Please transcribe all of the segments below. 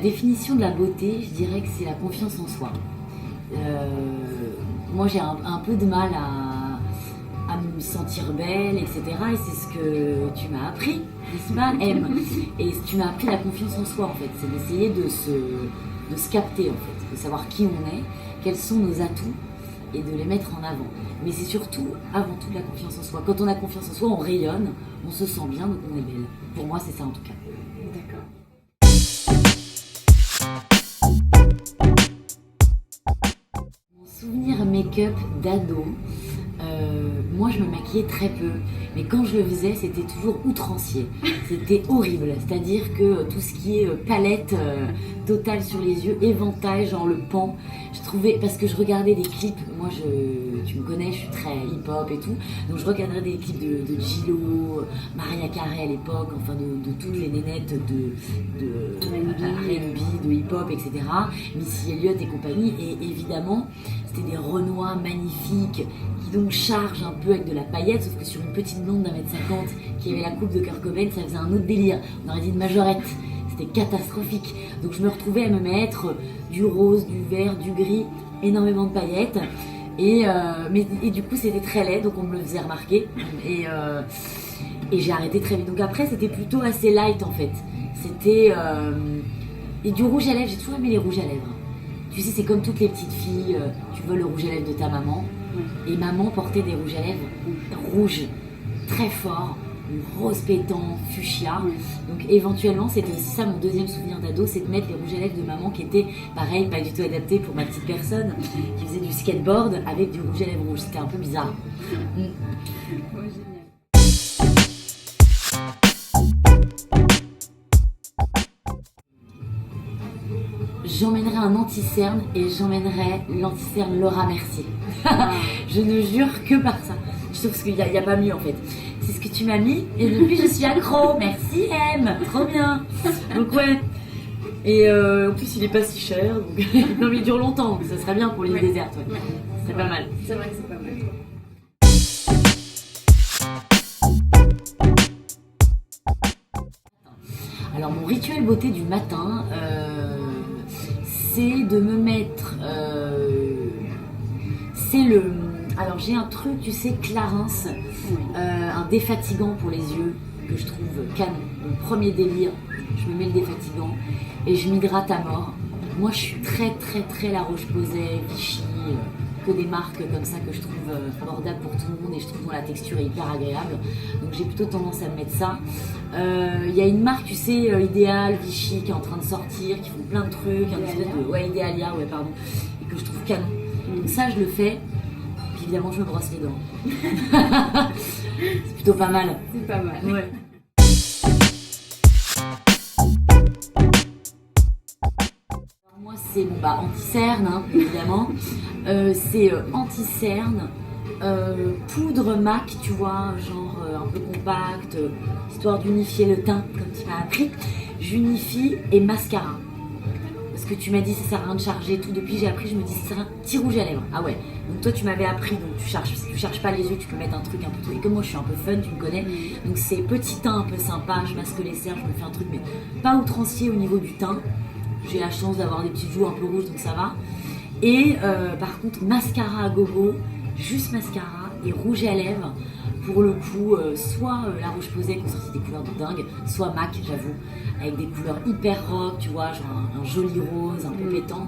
définition de la beauté, je dirais que c'est la confiance en soi. Moi, j'ai un peu de mal à me sentir belle, etc. Et c'est ce que tu m'as appris, n'est-ce pas, M. Et tu m'as appris la confiance en soi, en fait. C'est d'essayer de se capter, en fait, de savoir qui on est, quels sont nos atouts, et de les mettre en avant. Mais c'est surtout, avant tout, la confiance en soi. Quand on a confiance en soi, on rayonne, on se sent bien, donc on est belle. Pour moi, c'est ça en tout cas. D'accord. Mon souvenir make-up d'ado, moi je me maquillais très peu, mais quand je le faisais, c'était toujours outrancier. C'était horrible, c'est-à-dire que tout ce qui est palette totale sur les yeux, éventail, genre le pan, je trouvais, parce que je regardais des clips, moi tu me connais, je suis très hip-hop et tout, donc je regardais des clips de Gillo, Maria Carey à l'époque, enfin de toutes les nénettes de R&B, de hip-hop, etc. Missy Elliott et compagnie, et évidemment, c'était des Renois magnifiques qui donc chargent un peu avec de la paillette, sauf que sur une petite blonde d'1m50 qui avait la coupe de Kurt Cobain, ça faisait un autre délire. On aurait dit une majorette. C'était catastrophique. Donc je me retrouvais à me mettre du rose, du vert, du gris, énormément de paillettes. Et du coup c'était très laid, donc on me le faisait remarquer. Et j'ai arrêté très vite. Donc après c'était plutôt assez light en fait. C'était... Et du rouge à lèvres, j'ai toujours aimé les rouges à lèvres. Tu sais, c'est comme toutes les petites filles, tu veux le rouge à lèvres de ta maman. Et maman portait des rouges à lèvres rouges, très forts, rose pétant, fuchsia. Donc éventuellement, c'était aussi ça mon deuxième souvenir d'ado, c'est de mettre les rouges à lèvres de maman qui étaient, pareil, pas du tout adaptés pour ma petite personne, qui faisait du skateboard avec du rouge à lèvres rouge. C'était un peu bizarre. Ouais, génial. J'emmènerai un anti-cerne et j'emmènerai l'anti-cerne Laura Mercier. Je ne jure que par ça. Je trouve qu'il n'y a pas mieux en fait. C'est ce que tu m'as mis et depuis je suis accro. Merci M, trop bien. Donc ouais. Et en plus il est pas si cher. Donc... non mais il dure longtemps, donc ça serait bien pour l'île déserte. Ouais. C'est pas mal. C'est vrai que c'est pas mal. Alors mon rituel beauté du matin, c'est de me mettre... Alors j'ai un truc, tu sais, Clarins, un défatigant pour les yeux que je trouve canon. Mon premier délire, je me mets le défatigant et je m'hydrate à mort. Moi je suis très La Roche-Posay, Vichy, que des marques comme ça que je trouve abordables pour tout le monde et je trouve que la texture est hyper agréable. Donc j'ai plutôt tendance à me mettre ça. Il y a une marque, tu sais, Idéal, Vichy, qui est en train de sortir, qui font plein de trucs, un espèce de... Ouais, Idéalia, ouais, pardon. Et que je trouve canon. Donc ça, je le fais. Puis évidemment, je me brosse les dents. C'est plutôt pas mal. C'est pas mal. Ouais. Alors, moi, c'est bon, anti-cerne, hein, évidemment. C'est anti-cerne, poudre MAC, tu vois, genre un peu compact, histoire d'unifier le teint, comme tu m'as appris. J'unifie et mascara. Parce que tu m'as dit ça sert à rien de charger tout. Depuis j'ai appris, je me dis ça sert à rien. Petit rouge à lèvres. Ah ouais. Donc toi tu m'avais appris, donc tu charges pas les yeux, tu peux mettre un truc un peu. Et comme moi je suis un peu fun, tu me connais. Donc c'est petit teint un peu sympa, je masque les cernes, je me fais un truc, mais pas outrancier au niveau du teint. J'ai la chance d'avoir des petites joues un peu rouges, donc ça va. Et par contre mascara à gogo, juste mascara et rouge à lèvres. Pour le coup, soit La Roche-Posay qui ont sorti des couleurs de dingue, soit MAC, j'avoue, avec des couleurs hyper rock, tu vois, genre un joli rose, un peu pétant.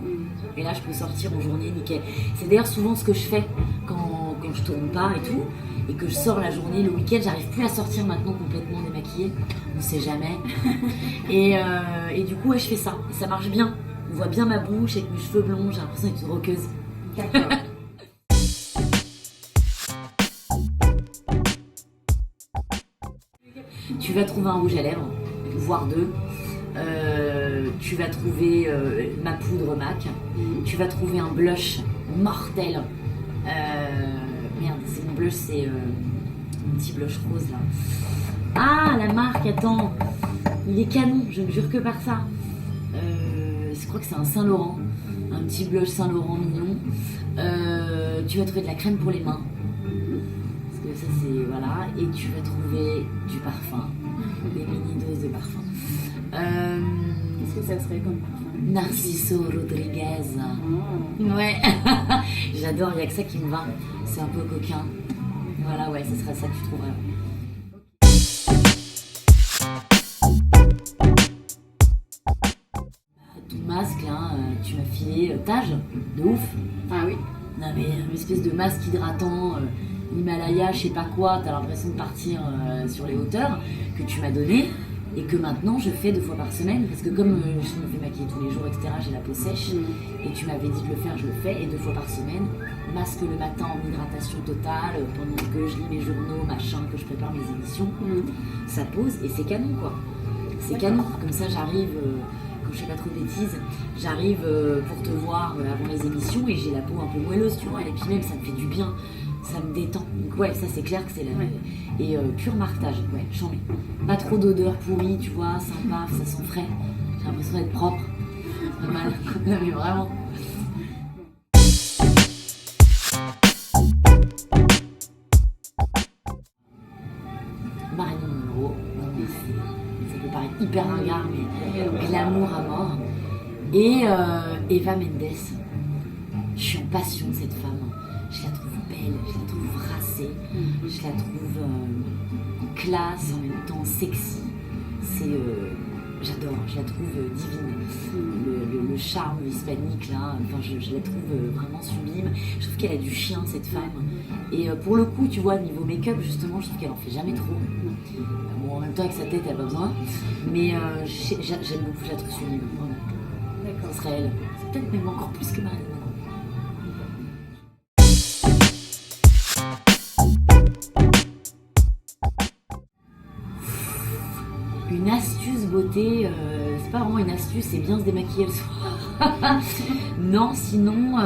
Et là, je peux sortir en journée, nickel. C'est d'ailleurs souvent ce que je fais quand je tourne pas et tout, et que je sors la journée, le week-end, j'arrive plus à sortir maintenant complètement démaquillée, on sait jamais. Et du coup, ouais, je fais ça, et ça marche bien. On voit bien ma bouche avec mes cheveux blonds, j'ai l'impression d'être une rockeuse. D'accord. Tu vas trouver un rouge à lèvres, voire deux. Tu vas trouver ma poudre MAC. Tu vas trouver un blush mortel. Merde, c'est mon blush, c'est un petit blush rose là. Ah, la marque, attends. Il est canon, je ne jure que par ça. Je crois que c'est un Saint-Laurent. Un petit blush Saint-Laurent mignon. Tu vas trouver de la crème pour les mains. Ça c'est voilà, et tu vas trouver du parfum, des mini doses de parfum. Qu'est-ce que ça serait comme parfum? Narciso Rodriguez. Oh. Ouais, j'adore, il n'y a que ça qui me va. C'est un peu coquin. Voilà, ouais, ce serait ça que tu trouverais. Ton masque, là, tu m'as filé Tage, de ouf. Ah oui. Non mais une espèce de masque hydratant, Himalaya, je sais pas quoi, t'as l'impression de partir sur les hauteurs, que tu m'as donné et que maintenant je fais 2 fois par semaine parce que comme je me fais maquiller tous les jours, etc., j'ai la peau sèche et tu m'avais dit de le faire, je le fais et 2 fois par semaine, masque le matin en hydratation totale pendant que je lis mes journaux, machin, que je prépare mes émissions, ça pose et c'est canon quoi. C'est canon, comme ça j'arrive... quand je fais pas trop de bêtises, j'arrive pour te voir avant les émissions et j'ai la peau un peu moelleuse, tu vois, et puis même ça me fait du bien, ça me détend. Donc ouais, ça c'est clair que c'est la même. Et pur marquetage, ouais, chambé. Pas trop d'odeur pourrie, tu vois, sympa, ça sent frais. J'ai l'impression d'être propre. Pas mal. Non mais vraiment. Marilyn Monroe, ça peut paraître hyper ringard, mais glamour à mort. Et Eva Mendes, je suis en passion de cette femme. Je la trouve belle, je la trouve racée, je la trouve classe, en même temps sexy. J'adore, je la trouve divine. Le charme hispanique là, enfin, je la trouve vraiment sublime. Je trouve qu'elle a du chien cette femme. Et pour le coup, tu vois, niveau make-up justement, je trouve qu'elle en fait jamais trop. Bon, en même temps avec sa tête, elle a pas besoin. Mais j'aime beaucoup, je la trouve sublime. Vraiment. D'accord. Ce serait elle. C'est peut-être même encore plus que Marilyn Monroe. Une astuce beauté, c'est pas vraiment une astuce, c'est bien se démaquiller le soir. Non, sinon,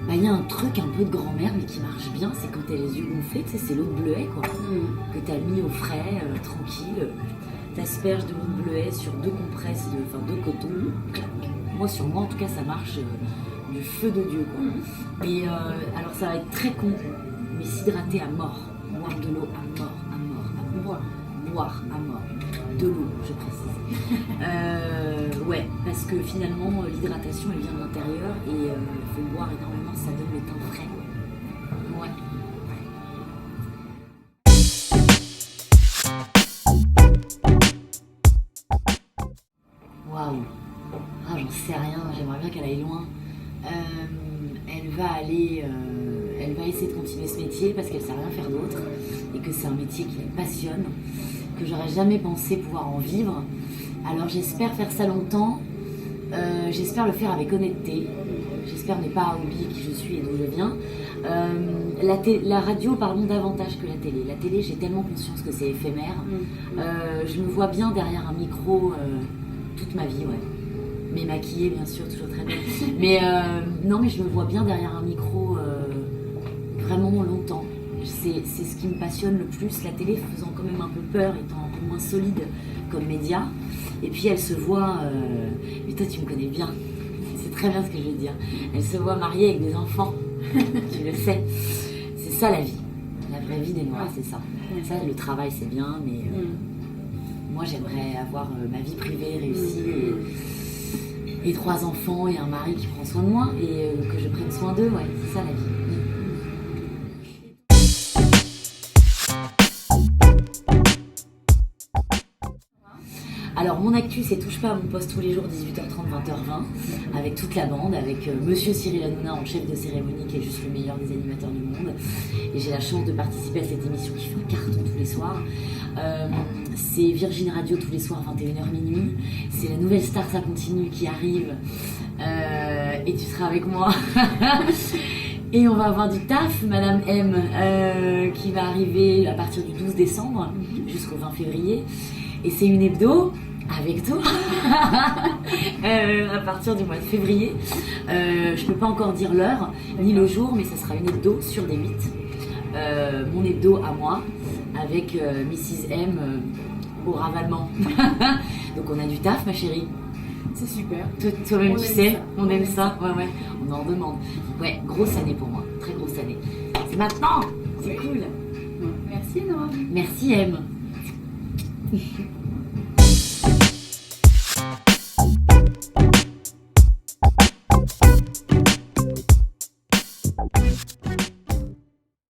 y a un truc un peu de grand-mère mais qui marche bien, c'est quand t'as les yeux gonflés, tu sais, c'est l'eau de bleuet quoi, que t'as mis au frais, tranquille. T'asperges de l'eau de bleuet sur 2 compresses, 2 cotons, clac. Moi sur moi en tout cas ça marche du feu de Dieu quoi. Et alors ça va être très con, mais s'hydrater à mort, boire de l'eau à mort. Boire à mort. De l'eau, je précise. Ouais, parce que finalement, l'hydratation, elle vient de l'intérieur et il faut boire énormément, ça donne le teint frais. Ouais. Waouh. Ah, j'en sais rien, j'aimerais bien qu'elle aille loin. Elle va essayer de continuer ce métier parce qu'elle sait rien faire d'autre et que c'est un métier qui la passionne, que j'aurais jamais pensé pouvoir en vivre. Alors j'espère faire ça longtemps, j'espère le faire avec honnêteté, j'espère ne pas oublier qui je suis et d'où je viens. La radio, pardon, davantage que la télé. La télé, j'ai tellement conscience que c'est éphémère. Je me vois bien derrière un micro toute ma vie, ouais. Mais maquillée, bien sûr, toujours très bien. Mais non, mais je me vois bien derrière un micro vraiment longtemps. C'est ce qui me passionne le plus. La télé faisant quand même un peu peur, étant un peu moins solide comme média. Et puis elle se voit, mais toi tu me connais bien, c'est très bien ce que je veux dire. Elle se voit mariée avec des enfants, tu le sais. C'est ça la vie. La vraie vie des Noirs, c'est ça. Ça, le travail c'est bien, mais moi j'aimerais avoir ma vie privée réussie. Et 3 enfants et un mari qui prend soin de moi et que je prenne soin d'eux, ouais, c'est ça la vie. Alors mon actu c'est Touche pas à mon poste tous les jours 18h30 20h20 avec toute la bande, avec monsieur Cyril Hanouna en chef de cérémonie qui est juste le meilleur des animateurs du monde et j'ai la chance de participer à cette émission qui fait un carton tous les soirs. C'est Virgin Radio tous les soirs 21h minuit, c'est la nouvelle star ça continue qui arrive et tu seras avec moi. Et on va avoir du taf, Madame M, qui va arriver à partir du 12 décembre jusqu'au 20 février. Et c'est une hebdo avec toi à partir du mois de février. Je peux pas encore dire l'heure ni le jour, mais ça sera une hebdo sur des 8. Mon hebdo à moi avec Mrs M au ravalement. Donc on a du taf, ma chérie. C'est super. Toi-même tu sais, on aime ça. Ouais, on en demande. Ouais, grosse année pour moi, très grosse année. C'est maintenant, c'est cool. Merci Nora. Merci M.